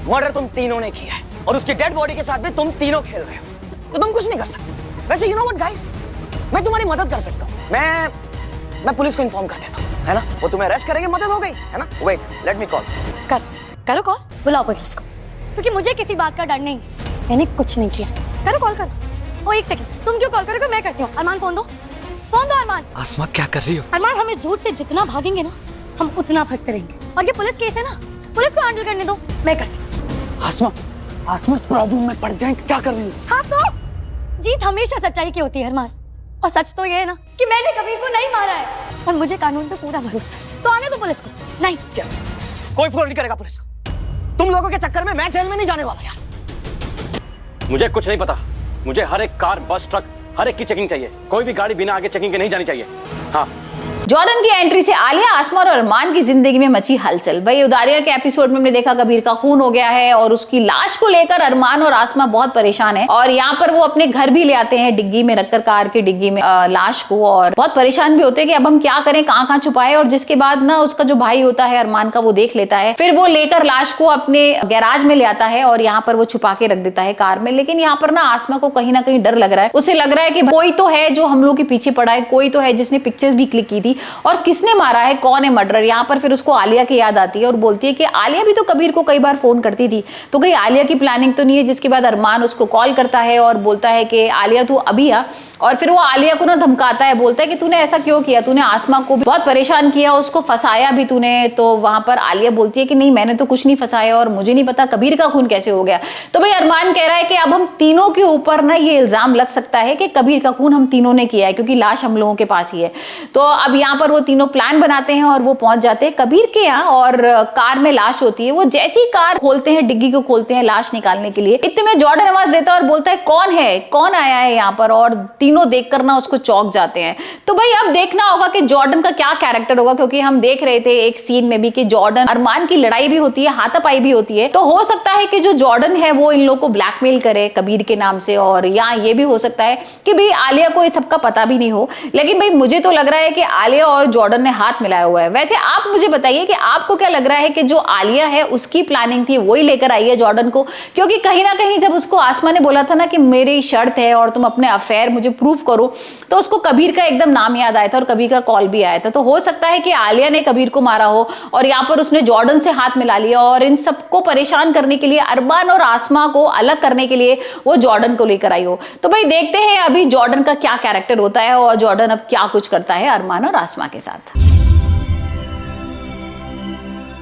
Murder तुम तीनों ने किया है और उसकी डेड बॉडी के साथ भी तुम तीनों खेल रहे हो, तो तुम कुछ नहीं कर सकते। वैसे यू नो व्हाट गाइस, मैं तुम्हारी मदद कर सकता हूँ। मैं पुलिस को इन्फॉर्म कर देता हूँ, है ना? वो तुम्हें अरेस्ट करेंगे, मदद हो गई, है ना? Wait, let me call. करो कॉल, बुलाओ पुलिस को, क्योंकि मुझे किसी बात का डर नहीं, मैंने कुछ नहीं किया। करो कॉल करो। ओ एक सेकंड, तुम क्यों कॉल करोगे? मैं करती हूँ। अरमान फोन दो, फोन दो अरमान। आसमा क्या कर रही हो? अरमान, हम इस झूठ से जितना भागेंगे ना, हम उतना फंसते रहेंगे। और ये पुलिस केस है ना, पुलिस को हैंडल करने दो, मैं करती हूँ। आसमा प्रॉब्लम में पड़ जाएंगे, क्या कर रही हो? हाँ तो जीत हमेशा सच्चाई की होती है अरमान, और सच तो ये है ना कि मैंने कभी को नहीं मारा है और मुझे कानून पे पूरा भरोसा है। तो आने दो पुलिस को। नहीं, क्या कोई फोन नहीं करेगा पुलिस को? तुम लोगों के चक्कर में मैं जेल में नहीं जाने वाला यार। मुझे कुछ नहीं पता, मुझे हर एक कार, बस, ट्रक, हर एक की चेकिंग चाहिए। कोई भी गाड़ी बिना आगे चेकिंग के नहीं जानी चाहिए। हाँ। जॉर्डन की एंट्री से आलिया, आसमा और अरमान की जिंदगी में मची हलचल। भाई उदारिया के एपिसोड में हमने देखा कबीर का खून हो गया है और उसकी लाश को लेकर अरमान और आसमा बहुत परेशान है और यहाँ पर वो अपने घर भी ले आते हैं डिग्गी में रखकर, कार की डिग्गी में लाश को, और बहुत परेशान भी होते हैं कि अब हम क्या करें, कहाँ कहाँ छुपाए। और जिसके बाद ना उसका जो भाई होता है अरमान का, वो देख लेता है, फिर वो लेकर लाश को अपने गैराज में ले आता है और यहाँ पर वो छुपा के रख देता है कार में। लेकिन यहाँ पर ना आसमा को कहीं ना कहीं डर लग रहा है। उसे लग रहा है कि कोई तो है जो हम लोग के पीछे पड़ा है, कोई तो है जिसने पिक्चर्स भी क्लिक की थी, और किसने मारा है, कौन है मर्डरर। यहाँ पर फिर उसको आलिया की याद आती है और बोलती है कि आलिया भी तो कबीर को कई बार फोन करती थी, तो कहीं आलिया की प्लानिंग तो नहीं है। जिसके बाद अरमान उसको कॉल करता है और बोलता है कि आलिया तू अभी आ, और फिर वो आलिया को ना धमकाता है, बोलता है कि तूने ऐसा क्यों किया, तूने आसमा को बहुत परेशान किया, उसको फंसाया भी तूने। तो वहां पर आलिया बोलती है कि नहीं, मैंने तो कुछ नहीं फंसाया और मुझे नहीं पता कबीर का खून कैसे हो गया। तो भाई अरमान कह रहा है कि अब हम तीनों के ऊपर ना ये इल्जाम लग सकता है कि कबीर का खून हम तीनों ने किया है, क्योंकि लाश हम लोगों के पास ही है। तो अब यहाँ पर वो तीनों प्लान बनाते हैं और वो पहुंच जाते हैं कबीर के यहाँ, और कार में लाश होती है। वो जैसी कार खोलते हैं, डिग्गी को खोलते हैं लाश निकालने के लिए, इतने में जॉर्डन आवाज देता है और बोलता है कौन है, कौन आया है यहाँ पर, और तीनों देखकर ना उसको चौंक जाते हैं। तो भाई अब देखना होगा कि जॉर्डन का क्या कैरेक्टर होगा, क्योंकि हम देख रहे थे एक सीन में भी कि जॉर्डन अरमान की लड़ाई भी होती है, हाथापाई भी होती है। तो हो सकता है कि जो जॉर्डन है वो इन लोगों को ब्लैकमेल करे कबीर के नाम से, और यहाँ ये भी हो सकता है कि भाई आलिया को इस सबका पता भी नहीं हो। लेकिन भाई मुझे तो लग रहा है कि आलिया और जॉर्डन ने हाथ मिलाया हुआ है। वैसे आप मुझे बताइए कि आपको क्या लग रहा है कि जो आलिया है उसकी प्लानिंग थी वही लेकर आई है जॉर्डन को, क्योंकि कहीं ना कहीं जब उसको आसमा ने बोला था ना कि मेरी शर्त है और तुम अपने अफेयर मुझे प्रूफ करो, तो उसको कबीर का एकदम नाम याद आया था और कबीर का कॉल भी आया था। तो हो सकता है कि आलिया ने कबीर को मारा हो और यहाँ पर उसने जॉर्डन से हाथ मिला लिया, और इन सबको परेशान करने के लिए, अरमान और आसमा को अलग करने के लिए वो जॉर्डन को लेकर आई हो। तो भाई देखते हैं अभी जॉर्डन का क्या कैरेक्टर होता है और जॉर्डन अब क्या कुछ करता है अरमान और आसमा के साथ।